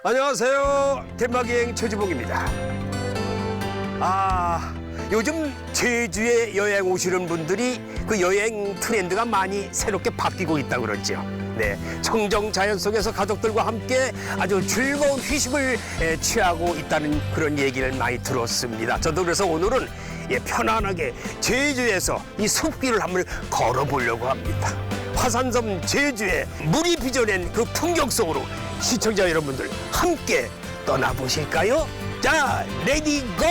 안녕하세요. 대마기행 최지봉입니다. 요즘 제주에 여행 오시는 분들이 그 여행 트렌드가 많이 새롭게 바뀌고 있다고 그러죠. 네, 청정 자연 속에서 가족들과 함께 아주 즐거운 휴식을 취하고 있다는 그런 얘기를 많이 들었습니다. 저도 그래서 오늘은 편안하게 제주에서 이 숲길을 한번 걸어보려고 합니다. 화산섬 제주에 물이 빚어낸 그 풍경 속으로 시청자 여러분들 함께 떠나보실까요? 자, 레디 고!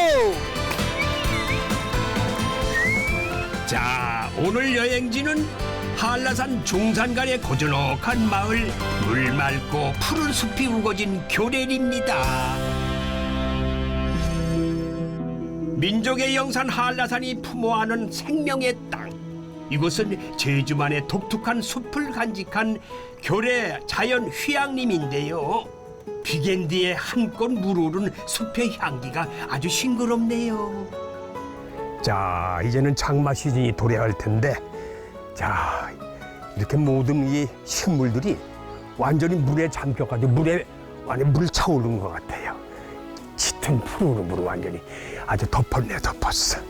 자, 오늘 여행지는 한라산 중산간의 고즈넉한 마을, 물 맑고 푸른 숲이 우거진 교례리입니다. 민족의 영산 한라산이 품어하는 생명의 땅. 이곳은 제주만의 독특한 숲을 간직한 교례 자연 휴양림인데요. 비견 뒤에 한껏 물오른 숲의 향기가 아주 싱그럽네요. 자, 이제는 장마 시즌이 도래할 텐데, 자, 이렇게 모든 이 식물들이 완전히 물에 잠겨가지고 물에 차오르는 것 같아요. 짙은 푸르름으로 완전히 아주 덮었어.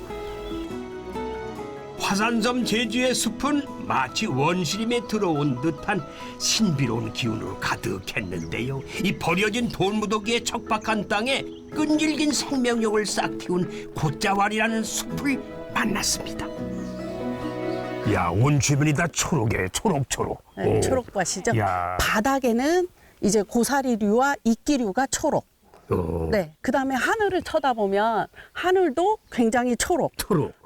화산섬 제주의 숲은 마치 원시림에 들어온 듯한 신비로운 기운으로 가득했는데요. 이 버려진 돌무더기의 척박한 땅에 끈질긴 생명력을 싹 틔운 곶자왈이라는 숲을 만났습니다. 야, 온 주변이 다 초록이에요. 초록. 네, 초록밭이죠. 야. 바닥에는 이제 고사리류와 이끼류가 초록. 네, 그다음에 하늘을 쳐다보면 하늘도 굉장히 초록.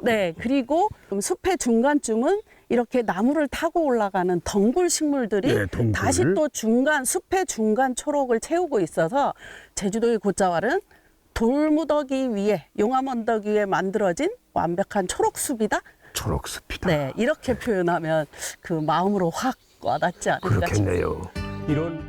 네, 그리고 숲의 중간쯤은 이렇게 나무를 타고 올라가는 덩굴 식물들이 네, 덩굴. 다시 또 숲의 중간 초록을 채우고 있어서 제주도의 곶자왈은 돌무더기 위에, 용암 언덕 위에 만들어진 완벽한 초록숲이다. 초록숲이다. 네, 이렇게 표현하면 그 마음으로 확 와닿지 않을까. 그렇겠네요. 이런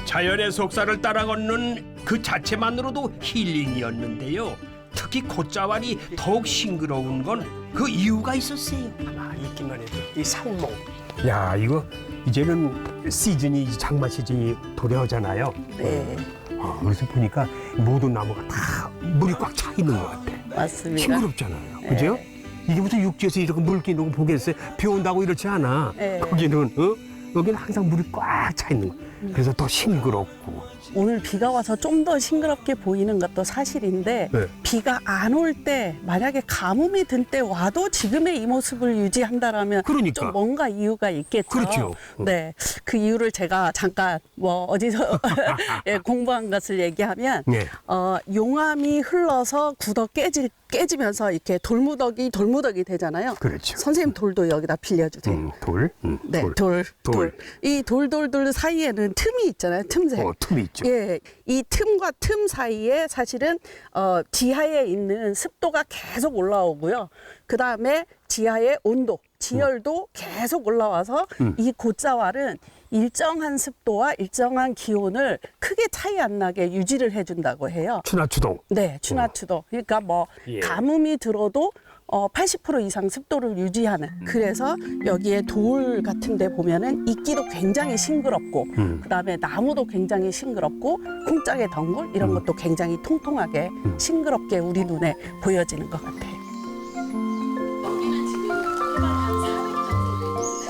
자연의 속살을 따라 걷는 그 자체만으로도 힐링이었는데요. 특히 곶자왈이 더욱 싱그러운 건 그 이유가 있었어요. 아마 있기만 해도 이 상봉. 야, 이거 이제는 시즌이 장마 시즌이 도래하잖아요. 네, 그래서 보니까 모든 나무가 다 물이 꽉 차 있는 것 같아. 맞습니다. 싱그럽잖아요. 그죠? 이게 무슨 육지에서 이렇게 물기 놓고 보겠어요? 비 온다고 이렇지 않아. 네. 거기는 여기는 항상 물이 꽉 차 있는 거. 그래서 더 싱그럽고. 오늘 비가 와서 좀 더 싱그럽게 보이는 것도 사실인데 네. 비가 안 올 때 만약에 가뭄이 든 때 와도 지금의 이 모습을 유지한다라면 그러니까. 좀 뭔가 이유가 있겠죠. 그렇죠. 네, 그 이유를 제가 잠깐 어디서 예, 공부한 것을 얘기하면 네. 용암이 흘러서 굳어 깨지면서 이렇게 돌무더기 되잖아요. 그렇죠. 선생님 돌도 여기다 빌려주세요. 돌. 네, 돌. 돌. 이 돌 사이에는 틈이 있잖아요. 틈새. 틈이 있죠. 예, 이 틈과 틈 사이에 사실은 지하에 있는 습도가 계속 올라오고요. 그 다음에 지하의 온도, 지열도 계속 올라와서 이 곶자왈은 일정한 습도와 일정한 기온을 크게 차이 안 나게 유지를 해준다고 해요. 추나추동. 네, 추나추도. 그러니까 예. 가뭄이 들어도 80% 이상 습도를 유지하는. 그래서 여기에 돌 같은 데 보면은 이끼도 굉장히 싱그럽고 그다음에 나무도 굉장히 싱그럽고 쿵짝의 덩굴 이런 것도 굉장히 통통하게 싱그럽게 우리 눈에 보여지는 것 같아요.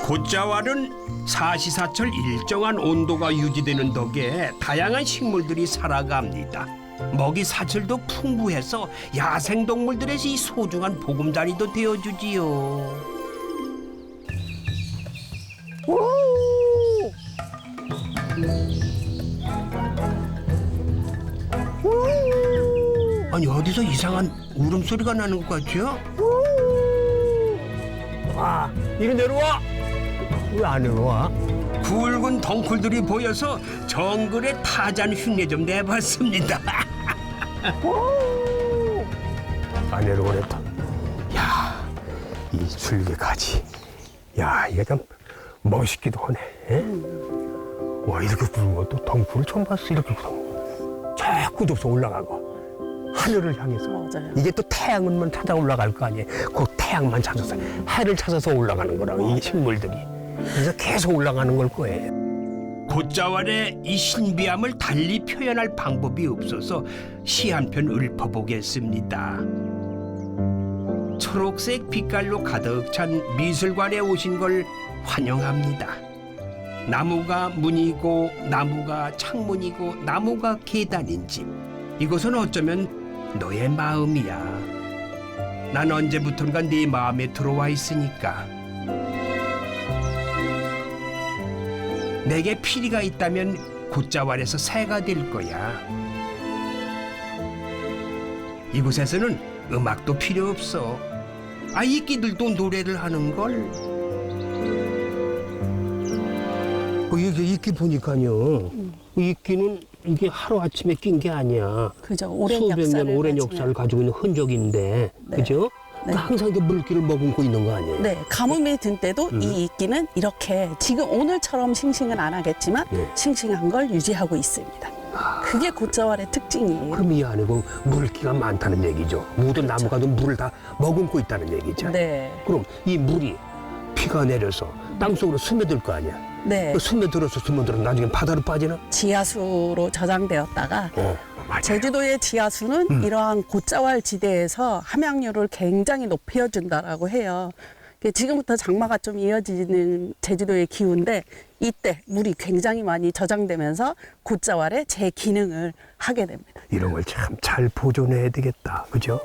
곶자왈은 사시사철 일정한 온도가 유지되는 덕에 다양한 식물들이 살아갑니다. 먹이 사슬도 풍부해서 야생동물들의 이 소중한 보금자리도 되어주지요. 아니, 어디서 이상한 울음소리가 나는 것 같죠? 이리 내려와. 왜 안 내려와? 굵은 덩굴들이 보여서 정글의 타잔 흉내 좀 내봤습니다. 안 내려오랬다. 야, 이 줄기가지. 야, 이게 참 멋있기도 하네. 에? 와, 이렇게 부른 것도 덩굴을 처음 봤어. 이렇게 부른 거. 저 끝없어 올라가고. 하늘을 향해서. 맞아요. 이게 또 태양만 찾아 올라갈 거 아니에요. 그 태양만 찾아서 해를 찾아서 올라가는 거라고 이 식물들이. 그래서 계속 올라가는 걸 거예요. 곶자왈의 이 신비함을 달리 표현할 방법이 없어서 시 한 편 읊어보겠습니다. 초록색 빛깔로 가득 찬 미술관에 오신 걸 환영합니다. 나무가 문이고 나무가 창문이고 나무가 계단인 집. 이곳은 어쩌면 너의 마음이야. 난 언제부턴가 네 마음에 들어와 있으니까. 내게 피리가 있다면 곶자왈에서 새가 될 거야. 이곳에서는 음악도 필요 없어. 이끼들도 노래를 하는 걸. 이게 이끼 보니까요. 이끼는 이게 하루 아침에 낀 게 아니야. 그죠. 오랜 수백 년 역사를 오랜 가지는. 역사를 가지고 있는 흔적인데, 네. 그죠? 네. 항상 이게 물기를 머금고 있는 거 아니에요? 네, 가뭄이 든 때도 이 이끼는 이렇게 지금 오늘처럼 싱싱은 안 하겠지만 네. 싱싱한 걸 유지하고 있습니다. 그게 곶자왈의 특징이에요. 그럼 이 안에 그 물기가 많다는 얘기죠. 모든 나무가도 물을 다 머금고 있다는 얘기죠. 네, 그럼 이 물이 비가 내려서 땅속으로 스며들 거 아니야. 네. 그 스며들어서 나중에 바다로 빠지나? 지하수로 저장되었다가 맞아요. 제주도의 지하수는 이러한 곶자왈 지대에서 함양률을 굉장히 높여준다라고 해요. 지금부터 장마가 좀 이어지는 제주도의 기후인데 이때 물이 굉장히 많이 저장되면서 곶자왈의 제 기능을 하게 됩니다. 이런 걸 참 잘 보존해야 되겠다. 그죠?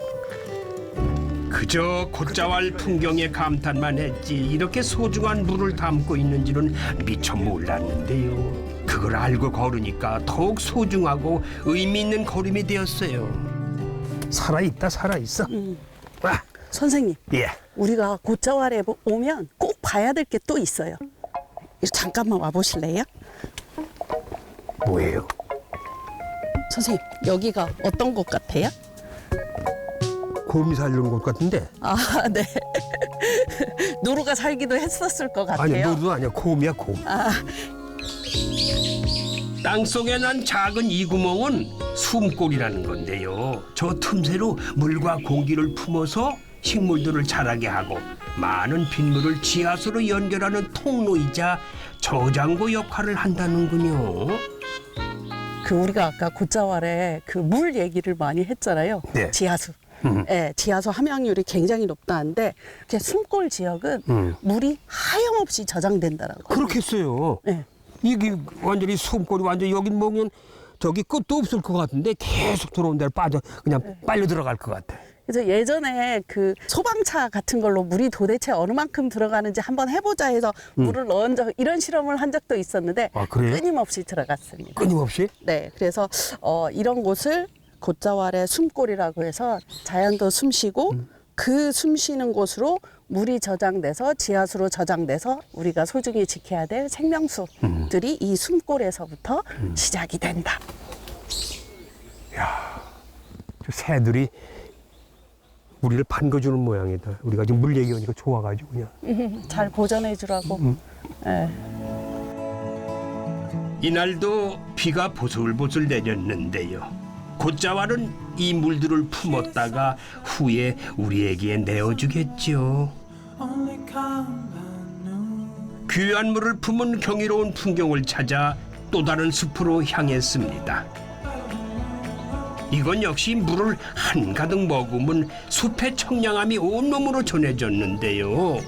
그저 곶자왈 풍경에 감탄만 했지 이렇게 소중한 물을 담고 있는지는 미처 몰랐는데요. 그걸 알고 걸으니까 더욱 소중하고 의미 있는 걸음이 되었어요. 살아있다, 살아있어. 와, 선생님, 예. 우리가 곶자왈에 오면 꼭 봐야 될 게 또 있어요. 잠깐만 와보실래요? 뭐예요? 선생님, 여기가 어떤 곳 같아요? 곰이 살는 곳 같은데? 아, 네. 노루가 살기도 했었을 것 같아요. 아니, 너도 아니야. 곰이야, 곰. 땅속에 난 작은 이 구멍은 숨골이라는 건데요. 저 틈새로 물과 공기를 품어서 식물들을 자라게 하고 많은 빗물을 지하수로 연결하는 통로이자 저장고 역할을 한다는군요. 우리가 아까 곶자왈에 그 물 얘기를 많이 했잖아요. 네. 지하수. 네, 지하수 함양률이 굉장히 높다는데 이렇게 숨골 지역은 물이 하염없이 저장된다라고. 그렇겠어요. 네. 이게 완전히 숨골이 완전 여긴 보면 저기 끝도 없을 것 같은데 계속 들어온 데를 빠져 그냥 빨려 들어갈 것 같아. 그래서 예전에 그 소방차 같은 걸로 물이 도대체 어느 만큼 들어가는지 한번 해보자 해서 물을 넣은 적 이런 실험을 한 적도 있었는데 아, 그래요? 끊임없이 들어갔습니다. 끊임없이? 네, 그래서 이런 곳을 곶자왈의 숨골이라고 해서 자연도 숨쉬고 그 숨쉬는 곳으로 물이 저장돼서 지하수로 저장돼서 우리가 소중히 지켜야 될 생명수들이 이 숨골에서부터 시작이 된다. 저 새들이 우리를 반겨주는 모양이다. 우리가 지금 물 얘기하니까 좋아가지고 그냥. 잘 보존해 주라고. 네. 이날도 비가 보슬보슬 내렸는데요. 곶자왈은 이 물들을 품었다가 후에 우리에게 내어주겠죠. 귀한 물을 품은 경이로운 풍경을 찾아 또 다른 숲으로 향했습니다. 이건 역시 물을 한가득 머금은 숲의 청량함이 온몸으로 전해졌는데요.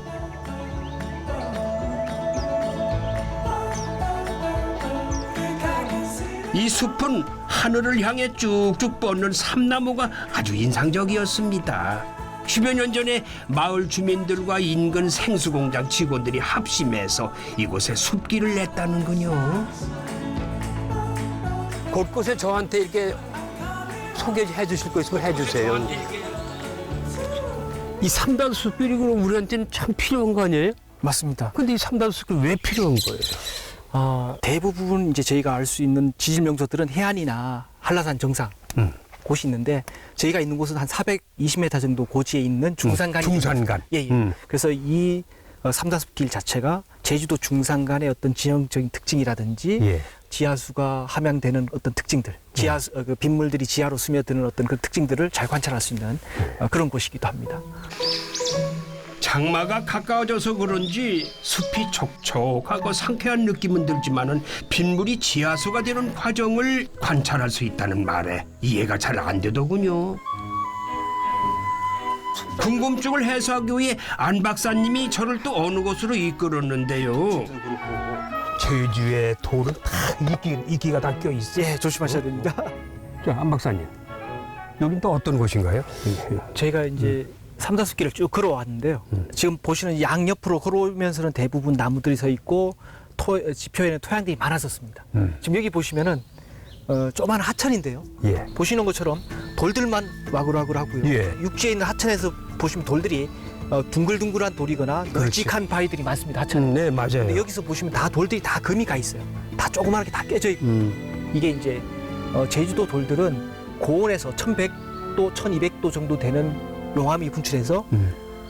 이 숲은 하늘을 향해 쭉쭉 뻗는 삼나무가 아주 인상적이었습니다. 10여 년 전에 마을 주민들과 인근 생수공장 직원들이 합심해서 이곳에 숲길을 냈다는군요. 곳곳에 저한테 이렇게 소개해 주실 거 있으면 해주세요. 이 삼단 숲길이 그럼 우리한테는 참 필요한 거 아니에요? 맞습니다. 근데 이 삼단 숲길 왜 필요한 거예요? 대부분 이제 저희가 알 수 있는 지질 명소들은 해안이나 한라산 정상 곳이 있는데 저희가 있는 곳은 한 420m 정도 고지에 있는 중산간이 중산간. 예, 예. 그래서 이 삼단숲길 자체가 제주도 중산간의 어떤 지형적인 특징이라든지 예. 지하수가 함양되는 어떤 특징들, 지하수 그 빗물들이 지하로 스며드는 어떤 그 특징들을 잘 관찰할 수 있는 그런 곳이기도 합니다. 장마가 가까워져서 그런지 숲이 촉촉하고 상쾌한 느낌은 들지만은 빗물이 지하수가 되는 과정을 관찰할 수 있다는 말에 이해가 잘 안 되더군요. 궁금증을 해소하기 위해 안 박사님이 저를 또 어느 곳으로 이끌었는데요. 제주의 돌은 다 이끼가 다 껴 있어. 예, 조심하셔야 됩니다. 자, 안 박사님, 여긴 또 어떤 곳인가요? 저희가 이제 삼다숲길을 쭉 걸어왔는데요. 지금 보시는 양옆으로 걸어오면서는 대부분 나무들이 서 있고 지표에는 토양들이 많았었습니다. 지금 여기 보시면은 조그만 하천인데요. 예. 보시는 것처럼 돌들만 와글와글하고요. 예. 육지에 있는 하천에서 보시면 돌들이 둥글둥글한 돌이거나 널찍한 바위들이 많습니다. 하천에. 네, 맞아요. 근데 여기서 보시면 다 돌들이 다 금이 가 있어요. 다 조그맣게 다 깨져 있고. 이게 이제 제주도 돌들은 고온에서 1100도, 1200도 정도 되는 용암이 분출해서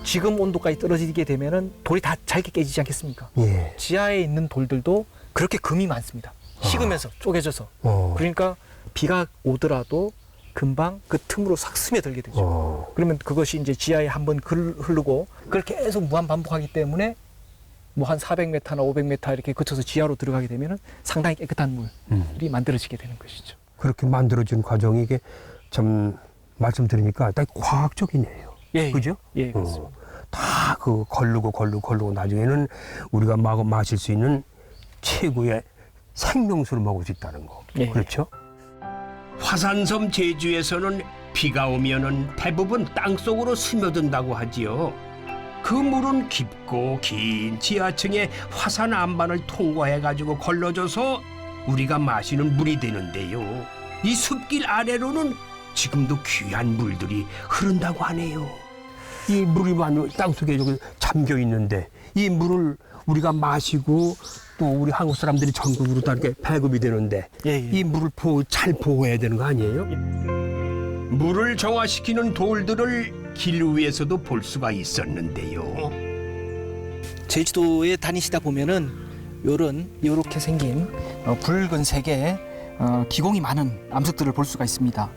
지금 온도까지 떨어지게 되면은 돌이 다 잘게 깨지지 않겠습니까? 예. 지하에 있는 돌들도 그렇게 금이 많습니다. 식으면서 쪼개져서. 그러니까 비가 오더라도 금방 그 틈으로 싹 스며들게 되죠. 그러면 그것이 이제 지하에 한번 흐르고 그걸 계속 무한 반복하기 때문에 뭐 한 400m나 500m 이렇게 거쳐서 지하로 들어가게 되면은 상당히 깨끗한 물이 만들어지게 되는 것이죠. 그렇게 만들어진 과정이 이게 참 말씀드리니까 딱 과학적이네요. 예, 그죠? 예, 그렇습니다. 다 그 걸르고 나중에는 우리가 마실 수 있는 최고의 생명수를 먹을 수 있다는 거. 예. 그렇죠? 화산섬 제주에서는 비가 오면은 대부분 땅속으로 스며든다고 하지요. 그 물은 깊고 긴 지하층의 화산 안반을 통과해가지고 걸러져서 우리가 마시는 물이 되는데요. 이 숲길 아래로는 지금도 귀한 물들이 흐른다고 하네요. 이 물이 땅속에 잠겨 있는데 이 물을 우리가 마시고 또 우리 한국 사람들이 전국으로 다 이렇게 배급이 되는데 예. 이 물을 잘 보호해야 되는 거 아니에요? 물을 정화시키는 돌들을 길 위에서도 볼 수가 있었는데요. 제주도에 다니시다 보면은 요렇게 생긴 붉은색의 기공이 많은 암석들을 볼 수가 있습니다.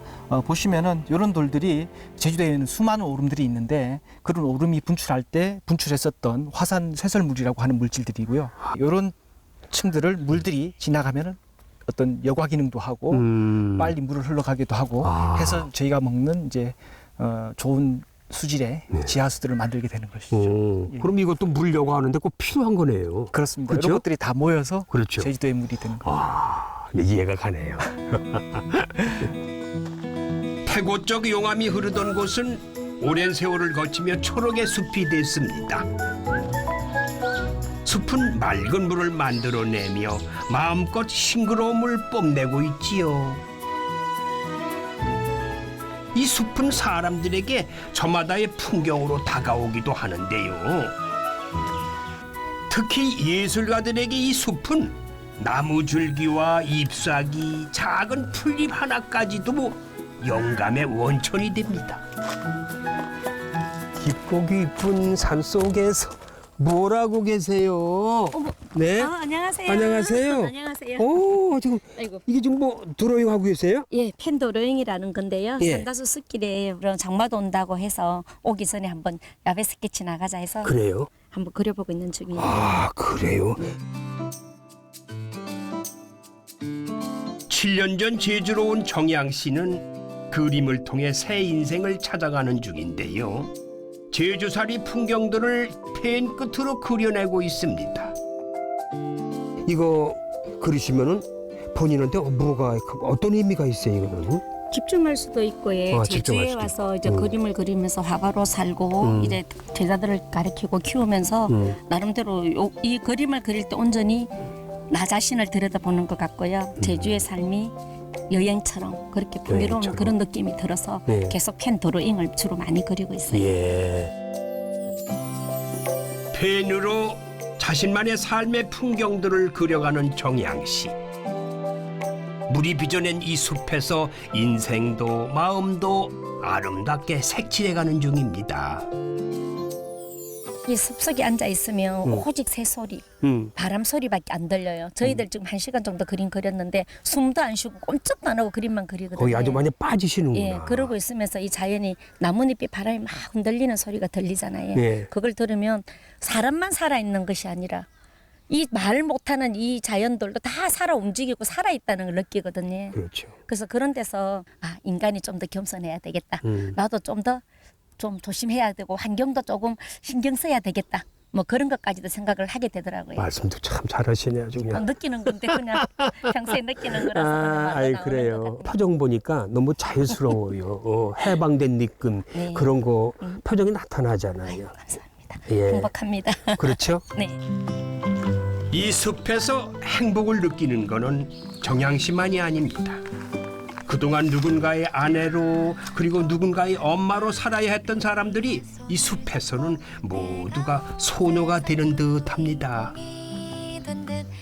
보시면은 이런 돌들이 제주도에는 수많은 오름들이 있는데 그런 오름이 분출할 때 분출했었던 화산 쇠설물이라고 하는 물질들이고요. 이런 층들을 물들이 지나가면은 어떤 여과 기능도 하고 빨리 물을 흘러가기도 하고 해서 저희가 먹는 이제 좋은 수질의 지하수들을 만들게 되는 것이죠. 예. 그럼 이것도 물 여과하는데 꼭 필요한 거네요. 그렇습니다. 그렇죠? 이런 것들이 다 모여서 그렇죠. 제주도의 물이 되는 거예요. 이해가 가네요. 태고 쪽 용암이 흐르던 곳은 오랜 세월을 거치며 초록의 숲이 됐습니다. 숲은 맑은 물을 만들어내며 마음껏 싱그러움을 뽐내고 있지요. 이 숲은 사람들에게 저마다의 풍경으로 다가오기도 하는데요. 특히 예술가들에게 이 숲은 나무줄기와 잎사귀, 작은 풀잎 하나까지도 영감의 원천이 됩니다. 깊고 깊은 산 속에서 뭘 하고 계세요? 네. 안녕하세요. 안녕하세요. 안녕하세요. 오, 지금 아이고. 이게 지금 뭐 드로잉 하고 계세요? 예, 펜도로잉이라는 건데요. 예. 산다수 숲길에 그런 장마도 온다고 해서 오기 전에 한번 야외 스케치 나가자 해서 그래요? 한번 그려보고 있는 중이에요. 아, 그래요? 7년 전 제주로 온 정양 씨는 그림을 통해 새 인생을 찾아가는 중인데요. 제주살이 풍경들을 펜 끝으로 그려내고 있습니다. 이거 그리시면은 본인한테 뭐가 어떤 의미가 있어요, 이거는? 집중할 수도 있고, 예. 집중할 제주에 수도 와서 이제 그림을 그리면서 화가로 살고 이제 제자들을 가르치고 키우면서 나름대로 이 그림을 그릴 때 온전히 나 자신을 들여다보는 것 같고요. 제주의 삶이 여행처럼 그렇게 풍요로운 여행처럼. 그런 느낌이 들어서 네. 계속 펜도로잉을 주로 많이 그리고 있어요. 예. 펜으로 자신만의 삶의 풍경들을 그려가는 정양 씨. 물이 빚어낸 이 숲에서 인생도 마음도 아름답게 색칠해가는 중입니다. 이 숲속에 앉아 있으면 오직 새소리, 바람 소리밖에 안 들려요. 저희들 지금 1시간 정도 그림 그렸는데 숨도 안 쉬고 꼼짝도 안 하고 그림만 그리거든요. 거기 아주 많이 빠지시는구나. 예, 그러고 있으면서 이 자연이 나뭇잎이 바람이 막 흔들리는 소리가 들리잖아요. 예. 그걸 들으면 사람만 살아있는 것이 아니라 이 말 못하는 이 자연들도 다 살아 움직이고 살아있다는 걸 느끼거든요. 그렇죠. 그래서 그런 데서 인간이 좀 더 겸손해야 되겠다. 나도 좀 더 좀 조심해야 되고 환경도 조금 신경 써야 되겠다. 뭐 그런 것까지도 생각을 하게 되더라고요. 말씀도 참 잘하시네 아주 그냥. 느끼는 건데 그냥 평소에 느끼는 거라서 말로 아이 나오는 것 그래요. 같아요. 표정 보니까 너무 자연스러워요. 해방된 느낌 네. 그런 거 표정이 나타나잖아요. 감사합니다. 예. 행복합니다. 그렇죠? 네. 이 숲에서 행복을 느끼는 거는 정양 씨만이 아닙니다. 그동안 누군가의 아내로 그리고 누군가의 엄마로 살아야 했던 사람들이 이 숲에서는 모두가 소녀가 되는 듯합니다.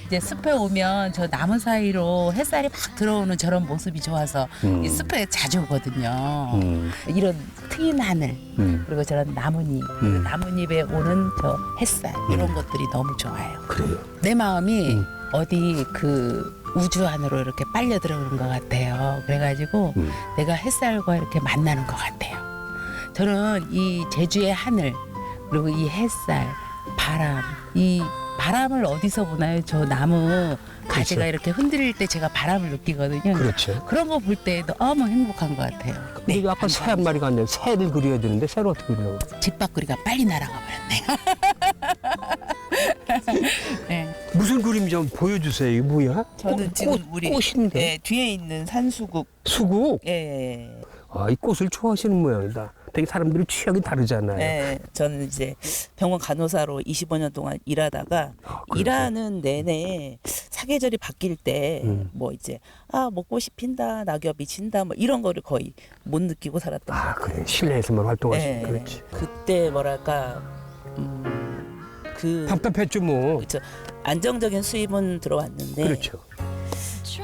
이제 숲에 오면 저 나무 사이로 햇살이 막 들어오는 저런 모습이 좋아서 이 숲에 자주 오거든요. 이런 트인 하늘 그리고 저런 나뭇잎 그리고 나뭇잎에 오는 저 햇살 이런 것들이 너무 좋아요. 그래요. 내 마음이 어디 그 우주 안으로 이렇게 빨려 들어오는 것 같아요. 그래가지고 내가 햇살과 이렇게 만나는 것 같아요. 저는 이 제주의 하늘 그리고 이 햇살, 바람, 이 바람을 어디서 보나요? 저 나무 가지가 이렇게 흔들릴 때 제가 바람을 느끼거든요. 그렇죠. 그런 거 볼 때 너무 행복한 것 같아요. 근데 아까 새 한 마리가 왔네요. 새를 그려야 되는데 새를 어떻게 그리려고? 집밥그리가 빨리 날아가 버렸네요. 네. 무슨 그림 좀 보여주세요. 이거 뭐야? 저는 지금 우리 꽃인데. 네, 뒤에 있는 산수국. 수국? 예. 아, 이 꽃을 좋아하시는 모양이다. 되게 사람들이 취향이 다르잖아요. 네, 저는 이제 병원 간호사로 25년 동안 일하다가 일하는 내내 사계절이 바뀔 때 뭐 이제 뭐 꽃이 핀다, 낙엽이 진다 뭐 이런 거를 거의 못 느끼고 살았던 것 아, 같아요. 그래. 실내에서만 활동하시고 네, 그렇지. 그때 뭐랄까 그 답답했죠, 뭐. 그렇죠. 안정적인 수입은 들어왔는데 그렇죠.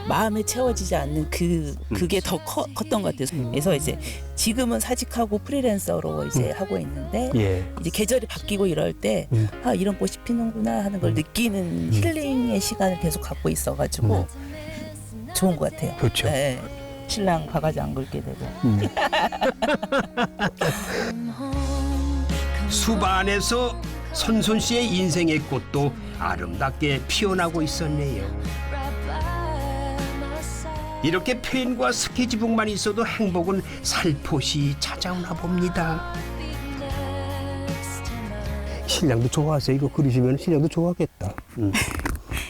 마음에 채워지지 않는 그게 더 컸던 것 같아요. 그래서 이제 지금은 사직하고 프리랜서로 이제 하고 있는데 예. 이제 계절이 바뀌고 이럴 때 이런 꽃이 피는구나 하는 걸 느끼는 힐링의 시간을 계속 갖고 있어가지고 좋은 것 같아요. 그렇죠. 네. 신랑 바가지 안 긁게 되고. 숲 안에서 선손 씨의 인생의 꽃도 아름답게 피어나고 있었네요. 이렇게 펜과 스케치북만 있어도 행복은 살포시 찾아오나 봅니다. 신랑도 좋아하세요. 이거 그리시면 신랑도 좋아하겠다.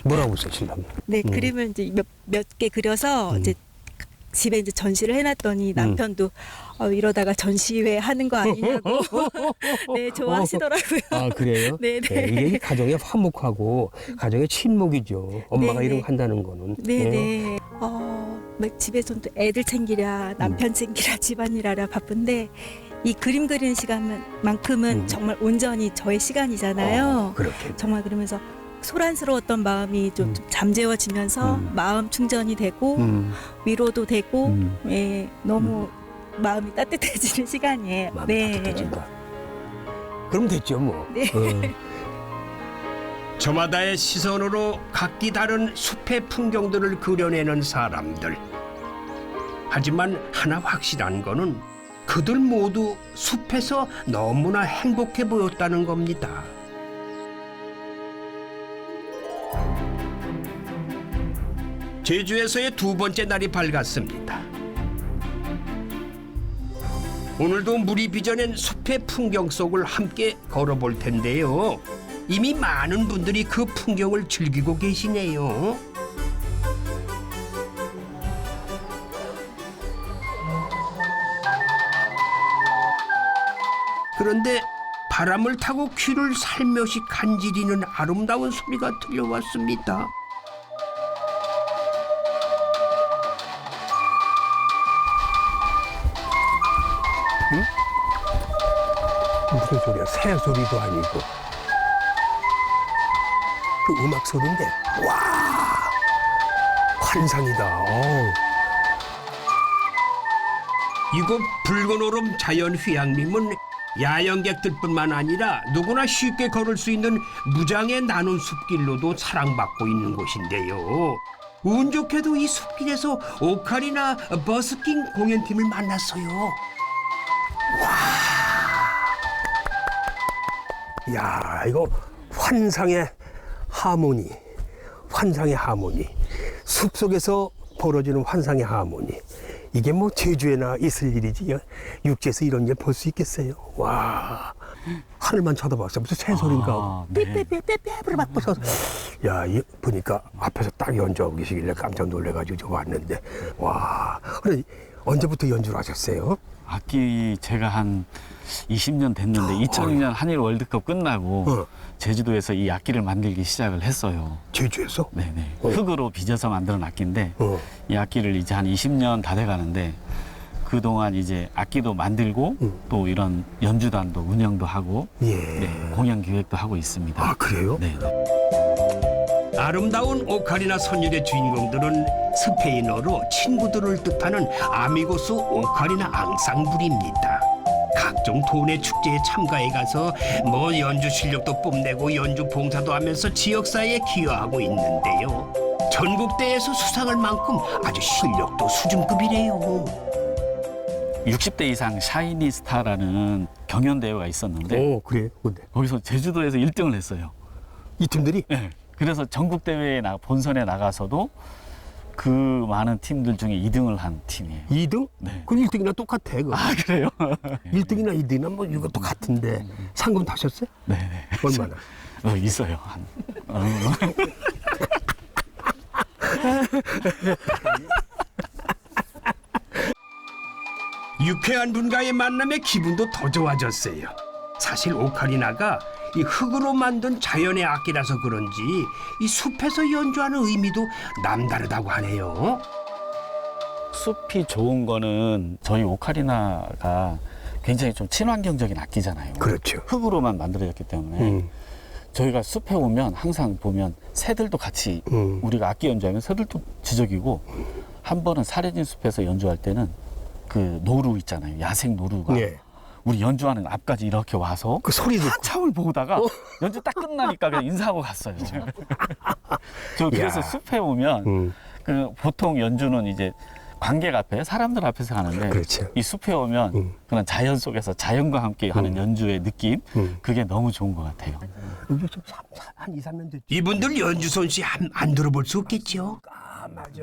뭐라고 하세요, 신랑? 네, 그림을 이제 몇 개 그려서 이제 집에 이제 전시를 해놨더니 남편도 이러다가 전시회 하는 거 아니냐고 네 좋아하시더라고요. 아, 그래요? 네네. 네, 이게 가정의 화목하고 가정의 친목이죠. 엄마가 네네. 이런 거 한다는 거는. 네네. 막 집에서는 또 애들 챙기랴 남편 챙기랴 집안일하랴 바쁜데 이 그림 그리는 시간만큼은 정말 온전히 저의 시간이잖아요. 그렇게. 정말 그러면서 소란스러웠던 마음이 좀 잠재워지면서 마음 충전이 되고 위로도 되고 예, 너무 마음이 따뜻해지는 시간이에요. 마음이 따뜻해진다. 그럼 됐죠, 뭐. 네. 저마다의 시선으로 각기 다른 숲의 풍경들을 그려내는 사람들. 하지만 하나 확실한 거는 그들 모두 숲에서 너무나 행복해 보였다는 겁니다. 제주에서의 두 번째 날이 밝았습니다. 오늘도 물이 빚어낸 숲의 풍경 속을 함께 걸어볼 텐데요. 이미 많은 분들이 그 풍경을 즐기고 계시네요. 그런데 바람을 타고 귀를 살며시 간지리는 아름다운 소리가 들려왔습니다. 무슨 소리야? 새 소리도 아니고. 그 음악 소리인데. 와! 환상이다. 어우. 이곳 붉은 오름 자연 휴양림은 야영객들뿐만 아니라 누구나 쉽게 걸을 수 있는 무장의 나눈 숲길로도 사랑받고 있는 곳인데요. 운 좋게도 이 숲길에서 오카리나 버스킹 공연팀을 만났어요. 야, 이거 환상의 하모니. 숲속에서 벌어지는 환상의 하모니. 이게 뭐 제주에나 있을 일이지. 육지에서 이런 게 볼 수 있겠어요. 와, 하늘만 쳐다봤어. 무슨 새소리인가. 삐삐삐삐삐삐 막 부서서. 야, 보니까 앞에서 딱 연주하고 계시길래 깜짝 놀래가지고 저 왔는데. 와, 그래 언제부터 연주를 하셨어요? 악기 제가 한 20년 됐는데 2002년 한일 월드컵 끝나고 제주도에서 이 악기를 만들기 시작을 했어요. 제주에서? 네네. 흙으로 빚어서 만드는 악기인데 이 악기를 이제 한 20년 다 돼가는데 그동안 이제 악기도 만들고 또 이런 연주단도 운영도 하고 예. 네, 공연 기획도 하고 있습니다. 아, 그래요? 네. 아름다운 오카리나 선율의 주인공들은 스페인어로 친구들을 뜻하는 아미고스 오카리나 앙상블입니다. 각종 도내 축제에 참가해 가서 뭐 연주 실력도 뽐내고 연주 봉사도 하면서 지역사회에 기여하고 있는데요. 전국대회에서 수상할 만큼 아주 실력도 수준급이래요. 60대 이상 샤이니 스타라는 경연 대회가 있었는데 오, 그래. 근데 거기서 제주도에서 1등을 했어요. 이 팀들이? 네. 그래서 전국 대회에 본선에 나가서도 그 많은 팀들 중에 2등을 한 팀이에요. 2등? 네. 그럼 1등이나 똑같아. 그거. 아 그래요? 1등이나 2등이나 뭐 이것도 같은데 상금 타셨어요? 네네. 얼마나? 있어요. 한. 유쾌한 분과의 만남에 기분도 더 좋아졌어요. 사실 오카리나가 이 흙으로 만든 자연의 악기라서 그런지 이 숲에서 연주하는 의미도 남다르다고 하네요. 숲이 좋은 거는 저희 오카리나가 굉장히 좀 친환경적인 악기잖아요. 그렇죠. 흙으로만 만들어졌기 때문에 저희가 숲에 오면 항상 보면 새들도 같이 우리가 악기 연주하면 새들도 지저귀고 한 번은 사려진 숲에서 연주할 때는 그 노루 있잖아요. 야생 노루가 예. 우리 연주하는 앞까지 이렇게 와서 그 소리 듣고. 한참을 보다가 연주 딱 끝나니까 그냥 인사하고 갔어요. 저 그래서 야. 숲에 오면 그 보통 연주는 이제 관객 앞에 사람들 앞에서 하는데 그렇죠. 이 숲에 오면 그런 자연 속에서 자연과 함께 하는 연주의 느낌 그게 너무 좋은 것 같아요. 여기 좀 한 2, 3년 됐지. 이분들 연주 솜씨 안 들어볼 수 없겠죠. 아, 맞아.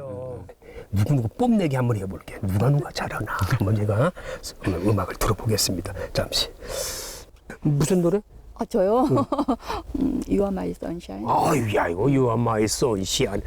누구 뽐내기 한번 해볼게. 누가 잘하나. 한번 제가 음악을 들어보겠습니다. 잠시. 무슨 노래? 저요? You are my sunshine. 아유, 야, 이거 You are my sunshine.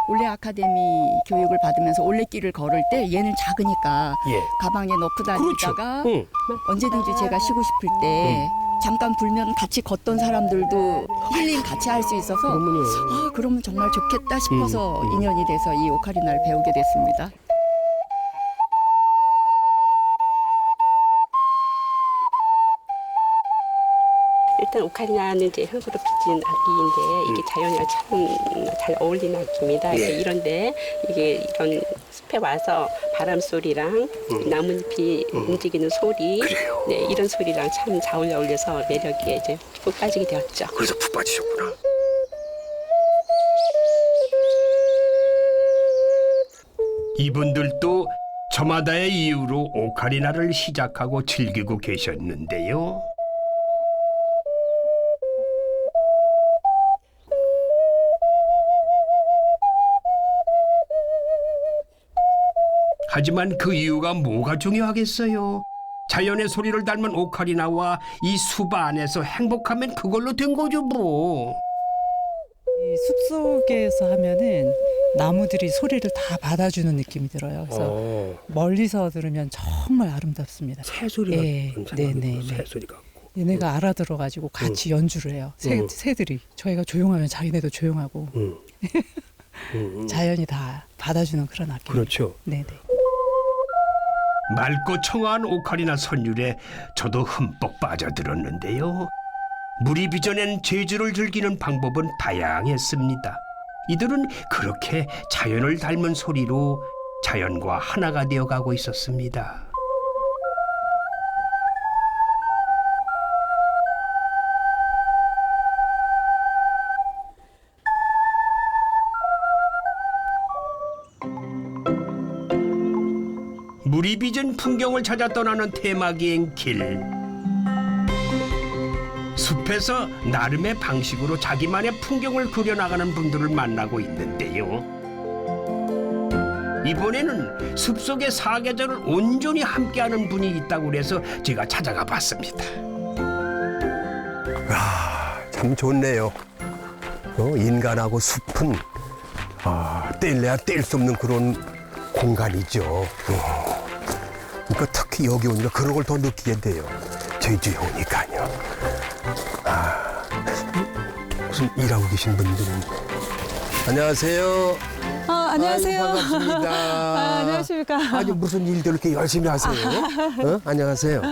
올레 아카데미 교육을 받으면서 올레길을 걸을 때 얘는 작으니까 예. 가방에 넣고 다니다가 응. 언제든지 제가 쉬고 싶을 때 잠깐 불면 같이 걷던 사람들도 힐링 같이 할 수 있어서 그러면요. 그러면 정말 좋겠다 싶어서 인연이 돼서 이 오카리나를 배우게 됐습니다. 일단 오카리나는 이제 흙으로 빚은 악기인데 이게 자연이랑 참 잘 어울리는 악기입니다. 예. 이런데 이게 이런 숲에 와서 바람 소리랑 나뭇잎이 움직이는 소리, 네, 이런 소리랑 참 잘 어울려서 매력에 이제 푹 빠지게 되었죠. 그래서 푹 빠지셨구나. 이분들도 저마다의 이유로 오카리나를 시작하고 즐기고 계셨는데요. 하지만 그 이유가 뭐가 중요하겠어요? 자연의 소리를 닮은 오카리나와 이 숲 안에서 행복하면 그걸로 된 거죠 뭐. 이 숲속에서 하면은 나무들이 소리를 다 받아주는 느낌이 들어요. 그래서 멀리서 들으면 정말 아름답습니다. 새소리가 네네. 새소리 같고. 얘네가 알아들어가지고 같이 연주를 해요. 새들이 저희가 조용하면 자기네도 조용하고 자연이 다 받아주는 그런 악기. 그렇죠. 네네. 맑고 청아한 오카리나 선율에 저도 흠뻑 빠져들었는데요. 물이 빚어낸 제주를 즐기는 방법은 다양했습니다. 이들은 그렇게 자연을 닮은 소리로 자연과 하나가 되어가고 있었습니다. 물이 빚은 풍경을 찾아 떠나는 테마기행 길. 숲에서 나름의 방식으로 자기만의 풍경을 그려나가는 분들을 만나고 있는데요. 이번에는 숲속의 사계절을 온전히 함께하는 분이 있다고 그래서 제가 찾아가 봤습니다. 참 좋네요. 인간하고 숲은 뗄래야 뗄 수 없는 그런 공간이죠. 그러니까 특히 여기 오니까 그런 걸 더 느끼게 돼요. 제주에 오니까요. 무슨 일하고 계신 분들은 안녕하세요. 안녕하세요. 아유, 반갑습니다. 안녕하십니까. 아니 무슨 일들 이렇게 열심히 하세요? 안녕하세요.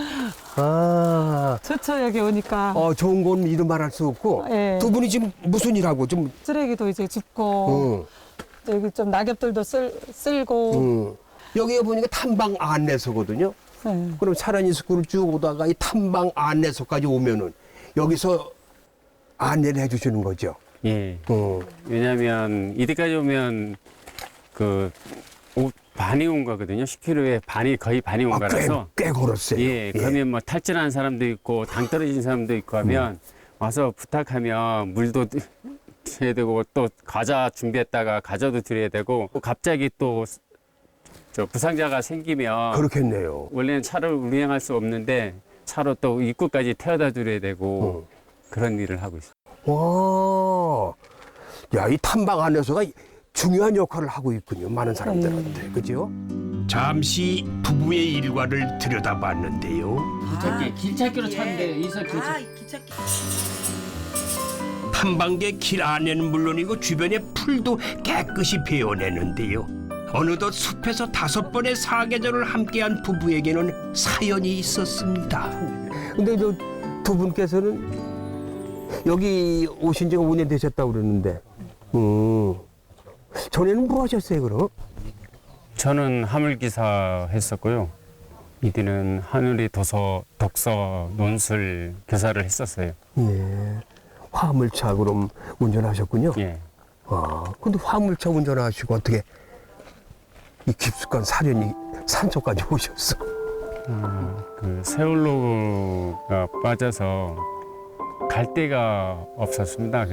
좋죠, 여기 오니까. 좋은 건 이름 말할 수 없고 예. 두 분이 지금 무슨 일하고 좀 쓰레기도 이제 줍고 여기 좀 낙엽들도 쓸고. 여기에 보니까 탐방 안내소거든요. 네. 그럼 차란이 스쿨을 쭉 오다가 이 탐방 안내소까지 오면은 여기서 안내를 해주시는 거죠. 예. 왜냐하면 이때까지 오면 반이 온 거거든요. 10km에 거의 반이 온 거라서. 꽤 걸었어요. 예. 그러면 뭐 탈진한 사람도 있고 당 떨어진 사람도 있고 하면 와서 부탁하면 물도 드려야 되고 또 과자 준비했다가 과자도 드려야 되고 갑자기 또 부상자가 생기면 그렇겠네요. 원래는 차를 운행할 수 없는데 차로 또 입구까지 태워다 드려야 되고 그런 일을 하고 있어요. 와, 야, 이 탐방 안내소가 중요한 역할을 하고 있군요. 많은 사람들한테. 그죠? 잠시 부부의 일과를 들여다봤는데요. 길찾기로 찾는데 이사 탐방객 길 안에는 물론이고 주변의 풀도 깨끗이 베어내는데요. 어느덧 숲에서 5번의 사계절을 함께한 부부에게는 사연이 있었습니다. 근데 저 두 분께서는 여기 오신 지가 5년 되셨다고 그러는데, 전에는 뭐 하셨어요, 그럼? 저는 화물기사 했었고요. 이때는 하늘이 독서, 논술 교사를 했었어요. 예. 화물차 그럼 운전하셨군요? 예. 근데 화물차 운전하시고 어떻게 이 깊숙한 사련이 산속까지 오셨어? 세월로가 빠져서 갈 데가 없었습니다.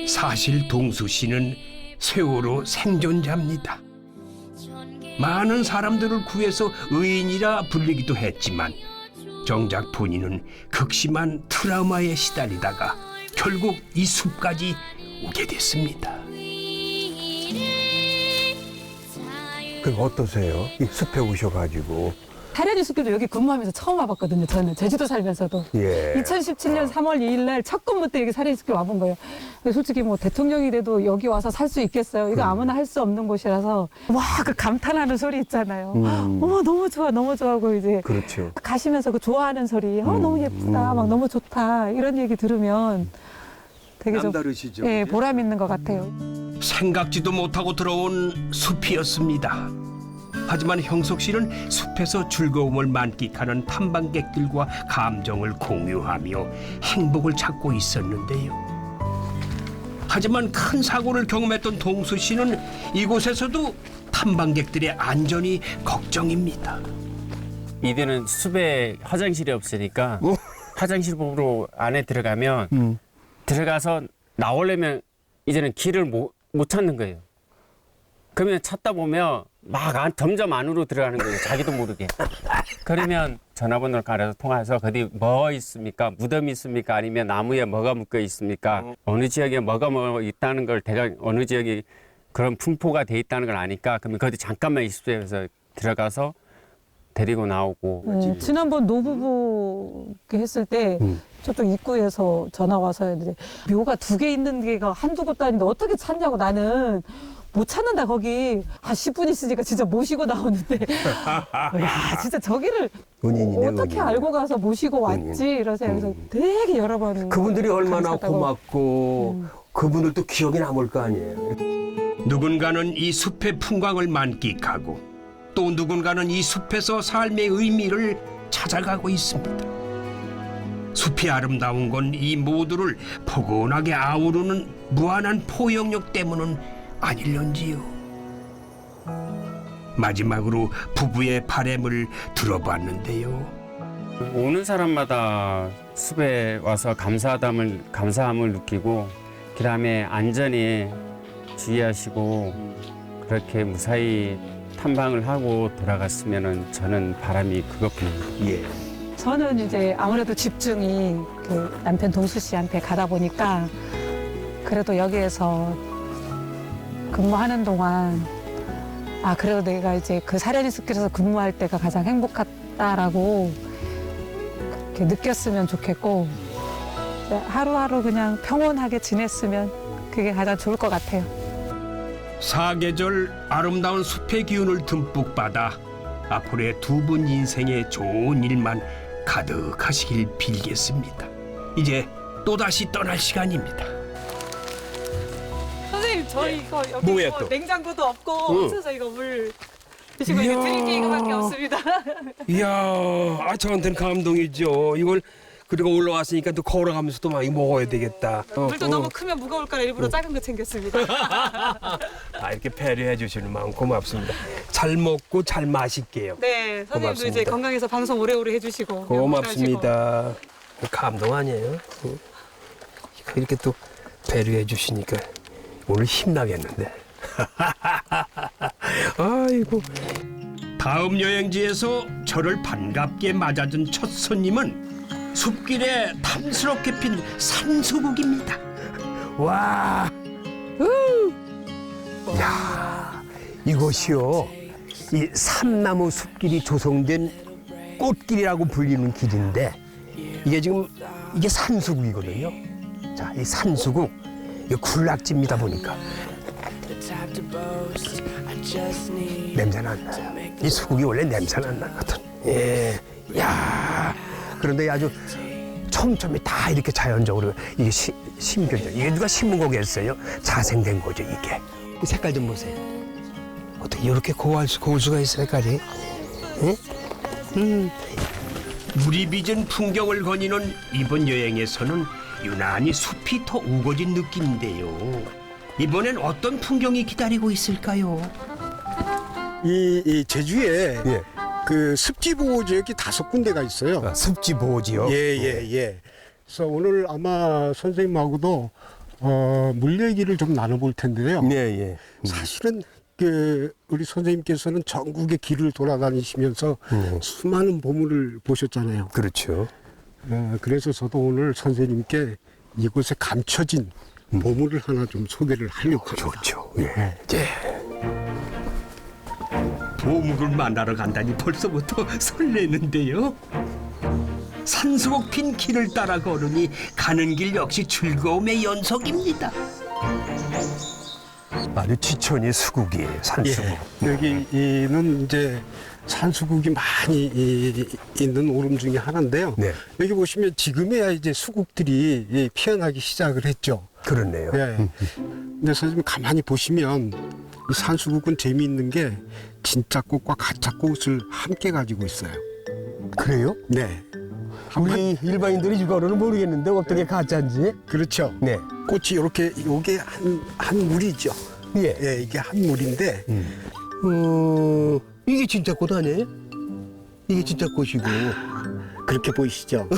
사실 동수 씨는 세월호 생존자입니다. 많은 사람들을 구해서 의인이라 불리기도 했지만 정작 본인은 극심한 트라우마에 시달리다가 결국 이 숲까지 오게 됐습니다. 그럼 어떠세요? 이 숲에 오셔가지고. 타련이 숲길도 여기 근무하면서 처음 와봤거든요. 저는 제주도 살면서도. 예. 2017년 3월 2일 날 첫 근무 때 여기 사련이 숲길 와본 거예요. 근데 솔직히 뭐 대통령이 돼도 여기 와서 살 수 있겠어요. 이거 아무나 할 수 없는 곳이라서 와, 그 감탄하는 소리 있잖아요. 어머, 너무 좋아, 너무 좋아하고 이제 그렇죠. 가시면서 그 좋아하는 소리, 너무 예쁘다, 막 너무 좋다 이런 얘기 들으면 되게 좀 남다르시죠? 예, 보람 있는 것 같아요. 생각지도 못하고 들어온 숲이었습니다. 하지만 형석 씨는 숲에서 즐거움을 만끽하는 탐방객들과 감정을 공유하며 행복을 찾고 있었는데요. 하지만 큰 사고를 경험했던 동수 씨는 이곳에서도 탐방객들의 안전이 걱정입니다. 이때는 숲에 화장실이 없으니까 화장실으로 안에 들어가면 들어가서 나오려면 이제는 길을 못 찾는 거예요. 그러면 찾다 보면 점점 안으로 들어가는 거예요. 자기도 모르게. 그러면 전화번호를 깔아서 통화해서 어디 뭐 있습니까? 무덤이 있습니까? 아니면 나무에 뭐가 묶여 있습니까? 어느 지역에 뭐가 있다는 걸 대강 어느 지역이 그런 분포가 돼 있다는 걸 아니까 그러면 거기 잠깐만 있으세요. 해서 들어가서 데리고 나오고. 지난번 노부부 했을 때 저쪽 입구에서 전화 와서 했는데 묘가 2개 있는 게가 한두 곳도 아닌데 어떻게 찾냐고 나는 못 찾는다 거기 한 10분 있으니까 진짜 모시고 나오는데 야 진짜 저기를 은인이네, 어떻게 은인. 알고 가서 모시고 왔지 이러세요. 그래서 되게 여러 번 그분들이 얼마나 감사하다고. 고맙고 그분들도 기억에 남을 거 아니에요. 누군가는 이 숲의 풍광을 만끽하고 또 누군가는 이 숲에서 삶의 의미를 찾아가고 있습니다. 숲이 아름다운 건 이 모두를 포근하게 아우르는 무한한 포용력 때문은 아닐런지요. 마지막으로 부부의 바람을 들어봤는데요. 오는 사람마다 숲에 와서 감사함을 느끼고 그다음에 안전에 주의하시고 그렇게 무사히 탐방을 하고 돌아갔으면은 저는 바람이 그것뿐입니다. 예. 저는 이제 아무래도 집중이 그 남편 동수 씨한테 가다 보니까 그래도 여기에서 근무하는 동안 그래도 내가 이제 그 사려니 숲길에서 근무할 때가 가장 행복하다라고 그렇게 느꼈으면 좋겠고 하루하루 그냥 평온하게 지냈으면 그게 가장 좋을 것 같아요. 사계절 아름다운 숲의 기운을 듬뿍 받아 앞으로의 두 분 인생에 좋은 일만 가득하시길 빌겠습니다. 이제 또다시 떠날 시간입니다. 선생님 저희 이거 여기 뭐야, 뭐 또? 냉장고도 없고 응. 없어서 이거 물 드시고 이거 드릴 게 이거밖에 없습니다. 이야, 저한테는 감동이죠. 이걸 그리고 올라왔으니까 또 걸어가면서 또 많이 먹어야 되겠다. 물도 너무 크면 무거울까라 일부러 작은 거 챙겼습니다. 이렇게 배려해 주시는 마음 고맙습니다. 잘 먹고 잘 마실게요. 네, 선생님도 고맙습니다. 이제 건강해서 방송 오래오래 해주시고 고맙습니다. 감동 아니에요? 이렇게 또 배려해 주시니까 오늘 힘나겠는데. 아이고. 다음 여행지에서 저를 반갑게 맞아준 첫 손님은 숲길에 탐스럽게 핀 산수국입니다. 와. 야, 이것이요. 이 삼나무 숲길이 조성된 꽃길이라고 불리는 길인데 이게 지금 이게 산수국이거든요. 자, 이 산수국 이 군락지입니다 보니까 냄새는 안 나요. 이 수국이 원래 냄새는 안 나거든. 예, 야. 그런데 아주 촘촘히 다 이렇게 자연적으로 이게 심겨져. 이게 누가 심은 거겠어요? 자생된 거죠 이게. 이 색깔 좀 보세요. 어떻게 이렇게 고울 수가 있어 색깔이? 응? 물이 빚은 풍경을 거니는 이번 여행에서는 유난히 숲이 더 우거진 느낌인데요. 이번엔 어떤 풍경이 기다리고 있을까요? 이 제주에 예. 그 습지 보호 지역이 5군데가 있어요. 습지 보호 지역. 예. 그래서 오늘 아마 선생님하고도 물 얘기를 좀 나눠볼 텐데요. 예. 사실은 그 우리 선생님께서는 전국의 길을 돌아다니시면서 수많은 보물을 보셨잖아요. 그렇죠. 그래서 저도 오늘 선생님께 이곳에 감춰진 보물을 하나 좀 소개를 하려고 합니다. 좋죠. 예. 보물을 만나러 간다니 벌써부터 설레는데요. 산수국 핀 길을 따라 걸으니 가는 길 역시 즐거움의 연속입니다. 아주 지천이 수국이에요. 산수국. 여기는 이제 산수국이 많이 있는 오름 중에 하나인데요. 네. 여기 보시면 지금에야 이제 수국들이 피어나기 시작을 했죠. 그렇네요. 예. 근데 선생님 가만히 보시면 이 산수국은 재미있는 게 진짜 꽃과 가짜 꽃을 함께 가지고 있어요. 그래요? 네. 우리 일반인들이 이거는 모르겠는데 어떻게 가짜인지. 그렇죠. 네. 꽃이 이렇게 요게 한 물이죠. 예. 이게 한 물인데 이게 진짜 꽃 아니에요? 이게 진짜 꽃이고. 그렇게 보이시죠?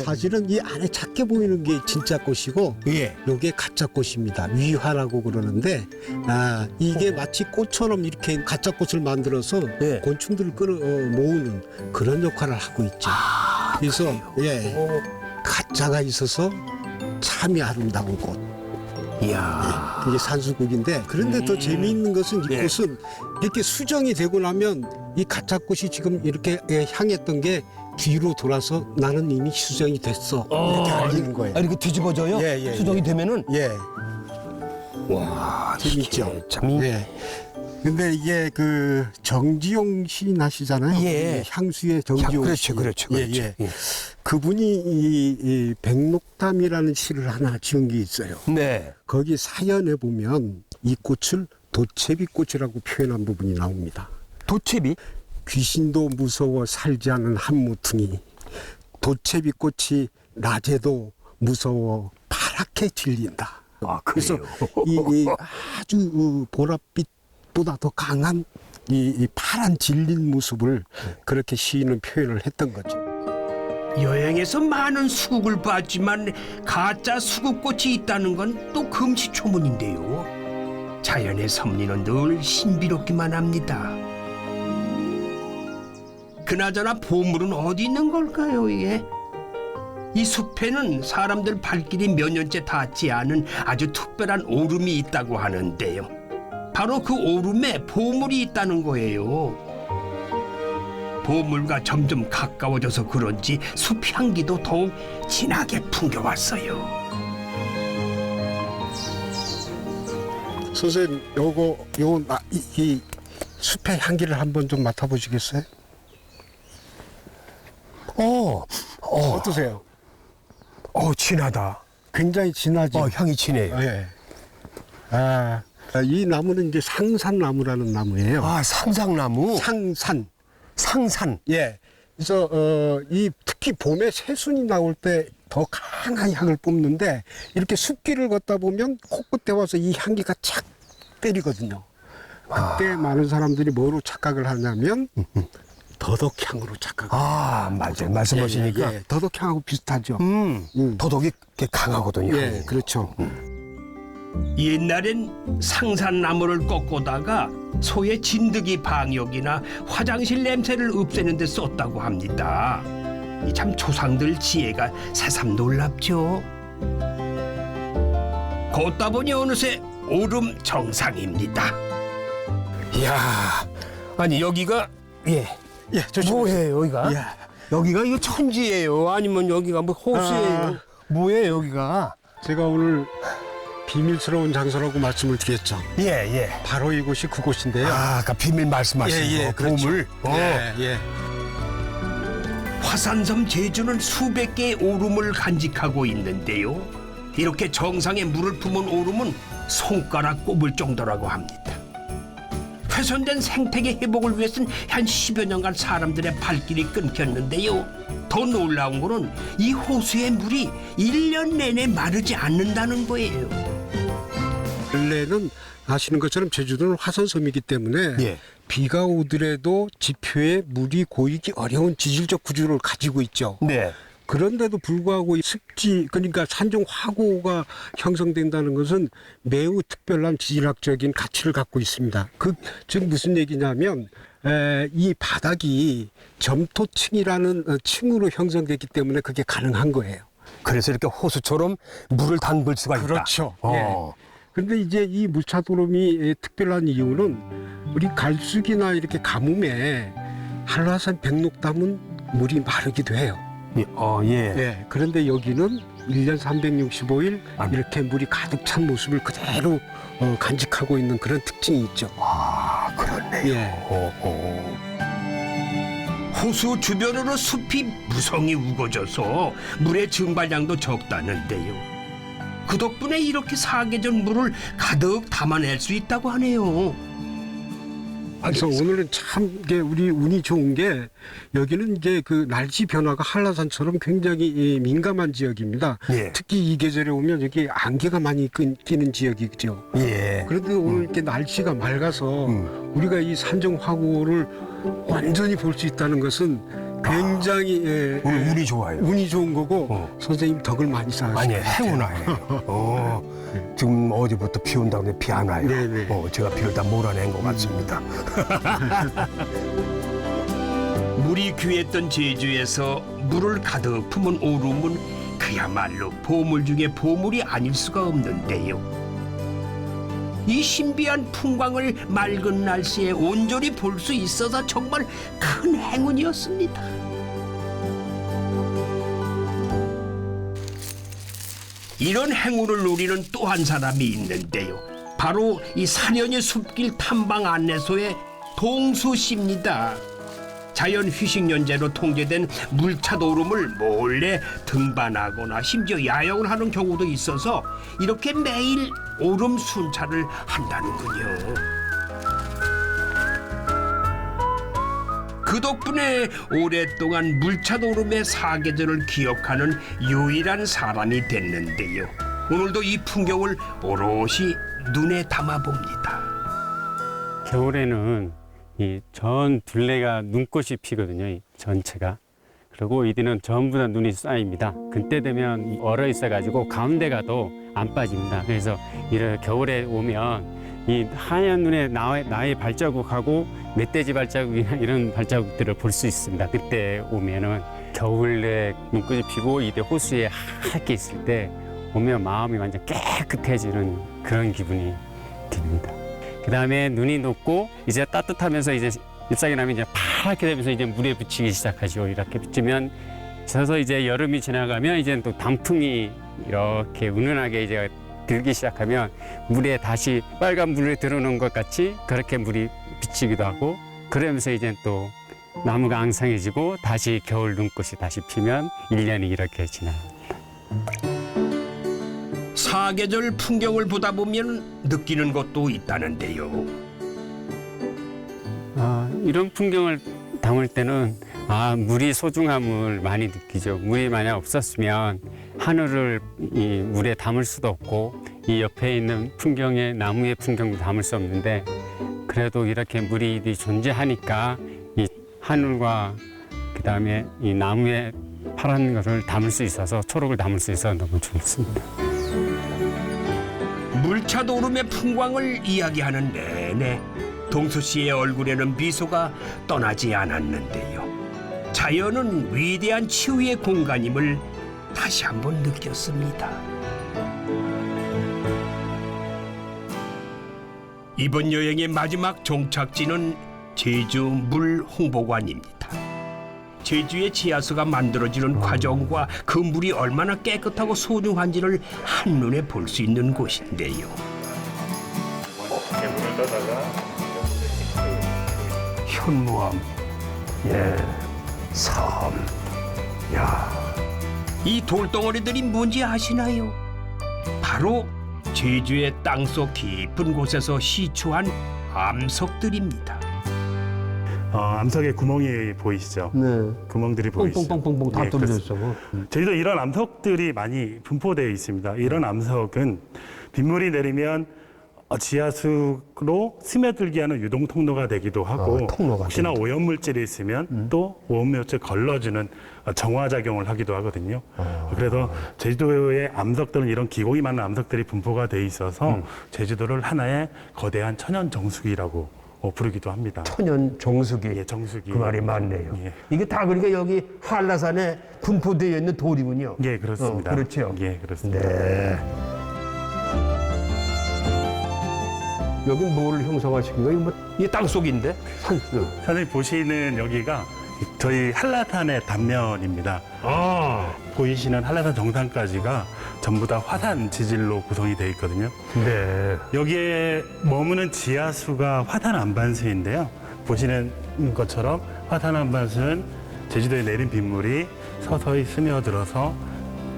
사실은 이 안에 작게 보이는 게 진짜 꽃이고, 요게 가짜 꽃입니다. 위화라고 그러는데, 이게 마치 꽃처럼 이렇게 가짜 꽃을 만들어서 곤충들을 모으는 그런 역할을 하고 있죠. 그래서 가짜가 있어서 참이 아름다운 꽃. 이야. 그게 산수국인데, 그런데 더 재미있는 것은 이 꽃은 이렇게 수정이 되고 나면 이 가짜 꽃이 지금 이렇게 향했던 게 뒤로 돌아서 나는 이미 수정이 됐어. 이렇게 알리는 거예요. 이렇게 뒤집어져요? 수정이 되면은? 예. 와, 재밌죠? 참. 근데 이게 그 정지용 시인 하시잖아요. 예. 향수의 정지용 그렇죠, 시. 그렇죠, 예, 그렇죠. 예. 예. 그분이 이 백록담이라는 시를 하나 지은 게 있어요. 네. 거기 사연에 보면 이 꽃을 도채비꽃이라고 표현한 부분이 나옵니다. 도채비? 귀신도 무서워 살지 않은 한무퉁이 도채비꽃이 낮에도 무서워 파랗게 질린다. 아, 그래서 그래요? 이 아주 보랏빛보다 더 강한 이 파란 질린 모습을 그렇게 시인은 표현을 했던 거죠. 여행에서 많은 수국을 봤지만 가짜 수국꽃이 있다는 건 또 금시초문인데요. 자연의 섭리는 늘 신비롭기만 합니다. 그나저나 보물은 어디 있는 걸까요, 이게? 이 숲에는 사람들 발길이 몇 년째 닿지 않은 아주 특별한 오름이 있다고 하는데요. 바로 그 오름에 보물이 있다는 거예요. 보물과 점점 가까워져서 그런지 숲 향기도 더욱 진하게 풍겨왔어요. 선생님, 이 숲의 향기를 한번 좀 맡아보시겠어요? 어떠세요? 진하다. 굉장히 진하죠. 향이 진해요. 예. 이 나무는 이제 상산나무라는 나무예요. 아, 상상나무? 상산. 예. 그래서 이 특히 봄에 새순이 나올 때 더 강한 향을 뿜는데 이렇게 숲길을 걷다 보면 코끝에 와서 이 향기가 착 때리거든요. 그때 많은 사람들이 뭐로 착각을 하냐면 더덕향으로 착각을. 맞아요. 말씀하시니까. 예. 더덕향하고 비슷하죠. 더덕이 꽤 강하거든요. 예, 그렇죠. 옛날엔 상산나무를 꺾고다가 소의 진드기 방역이나 화장실 냄새를 없애는 데 썼다고 합니다. 이 참 조상들 지혜가 새삼 놀랍죠. 걷다 보니 어느새 오름 정상입니다. 이야, 아니 여기가 뭐예요 여기가? 여기가 이거 천지예요? 아니면 여기가 뭐 호수예요? 뭐예요 여기가? 제가 오늘 비밀스러운 장소라고 말씀을 드렸죠. 예. 바로 이곳이 그곳인데요. 아까 비밀 말씀하신 거, 그렇죠. 보물. 예. 화산섬 제주는 수백 개의 오름을 간직하고 있는데요. 이렇게 정상에 물을 품은 오름은 손가락 꼽을 정도라고 합니다. 훼손된 생태계 회복을 위해서는 한 10여 년간 사람들의 발길이 끊겼는데요. 더 놀라운 거는 이 호수의 물이 1년 내내 마르지 않는다는 거예요. 원래는 아시는 것처럼 제주도는 화산섬이기 때문에 비가 오더라도 지표에 물이 고이기 어려운 지질적 구조를 가지고 있죠. 네. 그런데도 불구하고 이 습지, 그러니까 산중 화고가 형성된다는 것은 매우 특별한 지질학적인 가치를 갖고 있습니다. 즉 무슨 얘기냐면 이 바닥이 점토층이라는 층으로 형성됐기 때문에 그게 가능한 거예요. 그래서 이렇게 호수처럼 물을 담글 수가 있다. 그렇죠. 그런데 이제 이 물차도름이 특별한 이유는 우리 갈수기나 이렇게 가뭄에 한라산 백록담은 물이 마르기도 해요. 그런데 여기는 1년 365일 이렇게 물이 가득 찬 모습을 그대로 간직하고 있는 그런 특징이 있죠. 그렇네요. 호수 주변으로 숲이 무성히 우거져서 물의 증발량도 적다는데요. 그 덕분에 이렇게 사계절 물을 가득 담아낼 수 있다고 하네요. 그래서 오늘은 참 이게 우리 운이 좋은 게 여기는 이제 그 날씨 변화가 한라산처럼 굉장히 민감한 지역입니다. 특히 이 계절에 오면 여기 안개가 많이 끼는 지역이죠. 그런데 오늘 이렇게 날씨가 맑아서 우리가 이 산정 화고를 완전히 볼 수 있다는 것은 굉장히 운이 좋아요. 운이 좋은 거고 선생님 덕을 많이 쌓으시고 아니 행운아예요. 지금 어제부터 비 온다고 했는데 비 안 와요. 제가 비를 다 몰아낸 것 같습니다. 물이 귀했던 제주에서 물을 가득 품은 오름은 그야말로 보물 중에 보물이 아닐 수가 없는데요. 이 신비한 풍광을 맑은 날씨에 온전히 볼 수 있어서 정말 큰 행운이었습니다. 이런 행운을 누리는 또 한 사람이 있는데요. 바로 이 사려니 숲길 탐방 안내소의 동수 씨입니다. 자연 휴식연제로 통제된 물차도름을 몰래 등반하거나 심지어 야영을 하는 경우도 있어서 이렇게 매일 오름 순찰을 한다는군요. 그 덕분에 오랫동안 물차도름의 사계절을 기억하는 유일한 사람이 됐는데요. 오늘도 이 풍경을 오롯이 눈에 담아봅니다. 겨울에는 이 전 둘레가 눈꽃이 피거든요. 이 전체가. 그리고 이들은 전부 다 눈이 쌓입니다. 그때 되면 얼어 있어가지고 가운데가 더 안 빠집니다. 그래서 이런 겨울에 오면 이 하얀 눈에 나의 발자국하고 멧돼지 발자국이나 이런 발자국들을 볼 수 있습니다. 그때 오면은 겨울에 눈꽃이 피고 이들 호수에 하얗게 있을 때 오면 마음이 완전 깨끗해지는 그런 기분이 듭니다. 그 다음에 눈이 녹고 이제 따뜻하면서 이제 잎사귀 나면 이제 파랗게 되면서 이제 물에 붙이기 시작하죠. 이렇게 붙이면 서서 이제 여름이 지나가면 이제 또 단풍이 이렇게 은은하게 이제 들기 시작하면 물에 다시 빨간 물에 들어오는 것 같이 그렇게 물이 비치기도 하고 그러면서 이제 또 나무가 앙상해지고 다시 겨울 눈꽃이 다시 피면 1년이 이렇게 지나갑니다. 사계절 풍경을 보다 보면 느끼는 것도 있다는데요. 이런 풍경을 담을 때는 물이 소중함을 많이 느끼죠. 물이 만약 없었으면 하늘을 이 물에 담을 수도 없고 이 옆에 있는 풍경에 나무의 풍경도 담을 수 없는데 그래도 이렇게 물이 존재하니까 이 하늘과 그다음에 이 나무의 파란 것을 담을 수 있어서 초록을 담을 수 있어서 너무 좋습니다. 물차도름의 풍광을 이야기하는 내내 동수 씨의 얼굴에는 미소가 떠나지 않았는데요. 자연은 위대한 치유의 공간임을 다시 한번 느꼈습니다. 이번 여행의 마지막 종착지는 제주 물홍보관입니다. 제주의 지하수가 만들어지는 과정과 그 물이 얼마나 깨끗하고 소중한지를 한눈에 볼 수 있는 곳인데요. 물을 떠다가 현무암, 섬, 이 돌덩어리들이 뭔지 아시나요? 바로 제주의 땅속 깊은 곳에서 시추한 암석들입니다. 암석에 구멍이 보이시죠? 네. 구멍들이 보이시죠? 뻥뻥뻥뻥뻥 다 뚫려 있어. 제주도 이런 암석들이 많이 분포되어 있습니다. 이런 암석은 빗물이 내리면 지하수로 스며들게 하는 유동 통로가 되기도 하고 혹시나 오염물질이 있으면 또 오염물질 걸러주는 정화작용을 하기도 하거든요. 그래서 제주도의 암석들은 이런 기공이 많은 암석들이 분포가 돼 있어서 제주도를 하나의 거대한 천연 정수기라고 부르기도 합니다. 천연 정수기. 예, 정수기. 그 말이 맞네요. 예. 이게 다 그러니까 여기 한라산에 분포되어 있는 돌이군요. 예, 그렇습니다. 그렇죠. 예, 그렇습니다. 네. 여긴 뭘 형성하신 거예요? 이게 땅속인데? 선생님 보시는 여기가 저희 한라산의 단면입니다. 보이시는 한라산 정상까지가 전부 다 화산 지질로 구성이 되어 있거든요. 네. 여기에 머무는 지하수가 화산 안반수인데요. 보시는 것처럼 화산 안반수는 제주도에 내린 빗물이 서서히 스며들어서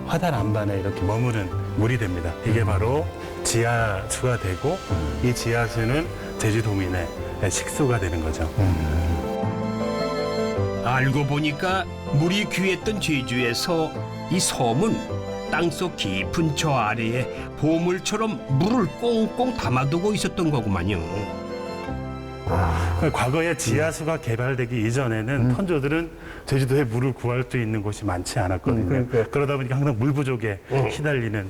화산 안반에 이렇게 머무는 물이 됩니다. 이게 바로 지하수가 되고 이 지하수는 제주도민의 식수가 되는 거죠. 알고 보니까 물이 귀했던 제주에서 이 섬은 땅속 깊은 저 아래에 보물처럼 물을 꽁꽁 담아두고 있었던 거구만요. 과거에 지하수가 개발되기 이전에는 선조들은 제주도에 물을 구할 수 있는 곳이 많지 않았거든요. 그러다 보니까 항상 물 부족에 시달리는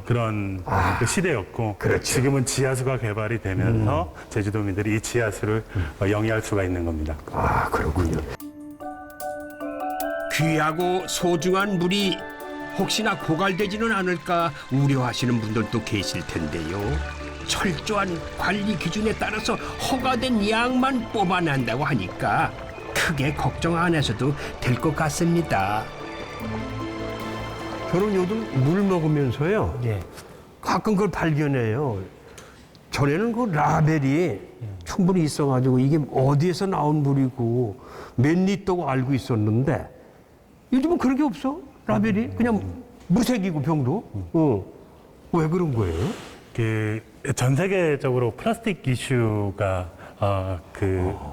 그런 그 시대였고 지금은 지하수가 개발이 되면서 제주도민들이 이 지하수를 영위할 수가 있는 겁니다. 그렇군요. 귀하고 소중한 물이 혹시나 고갈되지는 않을까 우려하시는 분들도 계실 텐데요. 철저한 관리 기준에 따라서 허가된 양만 뽑아낸다고 하니까 크게 걱정 안 하셔도 될 것 같습니다. 저는 요즘 물 먹으면서요. 가끔 그걸 발견해요. 전에는 그 라벨이 충분히 있어가지고 이게 어디에서 나온 물이고 몇 리터고 알고 있었는데 요즘은 그런 게 없어. 라벨이 그냥 무색이고 병도. 왜 그런 거예요? 전 세계적으로 플라스틱 이슈가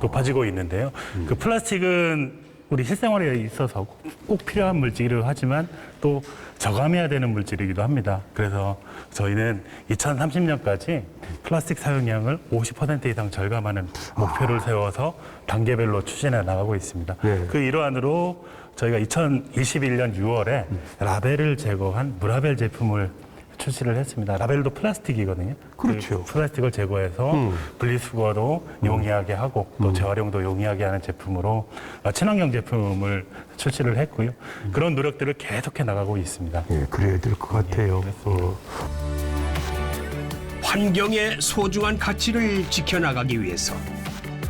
높아지고 있는데요. 그 플라스틱은 우리 실생활에 있어서 꼭 필요한 물질이기도 하지만 또 저감해야 되는 물질이기도 합니다. 그래서 저희는 2030년까지 플라스틱 사용량을 50% 이상 절감하는 목표를 세워서 단계별로 추진해 나가고 있습니다. 그 일환으로 저희가 2021년 6월에 라벨을 제거한 무라벨 제품을 출시를 했습니다. 라벨도 플라스틱이거든요. 그렇죠. 그 플라스틱을 제거해서 분리수거도 용이하게 하고 또 재활용도 용이하게 하는 제품으로 친환경 제품을 출시를 했고요. 그런 노력들을 계속해 나가고 있습니다. 예, 그래야 될 것 같아요. 환경의 소중한 가치를 지켜나가기 위해서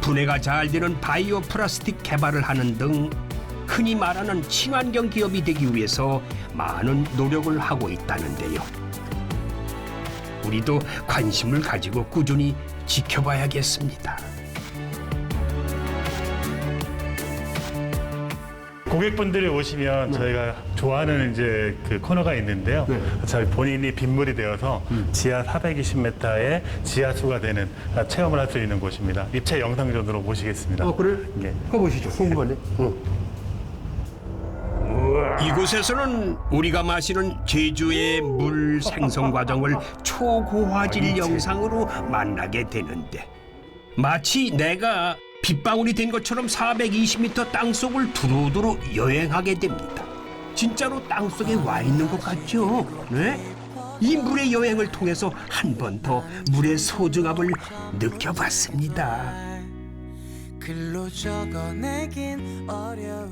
분해가 잘 되는 바이오 플라스틱 개발을 하는 등 흔히 말하는 친환경 기업이 되기 위해서 많은 노력을 하고 있다는데요. 우리도 관심을 가지고 꾸준히 지켜봐야겠습니다. 고객분들이 오시면 저희가 좋아하는 이제 그 코너가 있는데요. 저희 본인이 빗물이 되어서 지하 420m의 지하수가 되는 체험을 할 수 있는 곳입니다. 입체 영상전으로 모시겠습니다. 그래? 네. 가보시죠. 궁금하네. 이곳에서는 우리가 마시는 제주의 물 생성 과정을 초고화질 영상으로 만나게 되는데 마치 내가 빗방울이 된 것처럼 420m 땅속을 두루두루 여행하게 됩니다. 진짜로 땅속에 와 있는 것 같죠? 네? 이 물의 여행을 통해서 한 번 더 물의 소중함을 느껴봤습니다.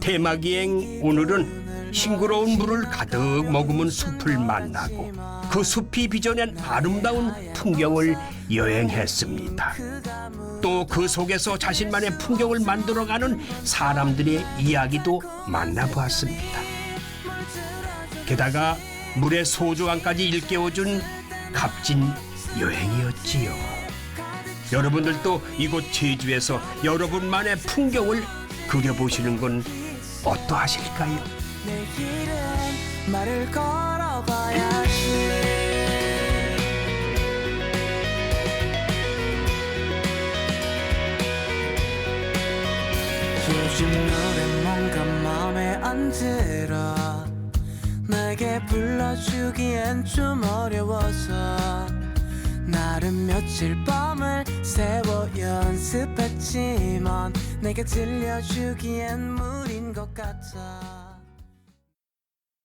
대마기행 오늘은 싱그러운 물을 가득 머금은 숲을 만나고 그 숲이 빚어낸 아름다운 풍경을 여행했습니다. 또 그 속에서 자신만의 풍경을 만들어가는 사람들의 이야기도 만나보았습니다. 게다가 물의 소중함까지 일깨워준 값진 여행이었지요. 여러분들도 이곳 제주에서 여러분만의 풍경을 그려보시는 건 어떠하실까요? 내일은 말을 걸어봐야지. 요즘 노래 뭔가 맘에 안 들어. 내게 불러주기엔 좀 어려워서 나름 며칠 밤을 새워 연습했지만 내게 들려주기엔 무리인 것 같아.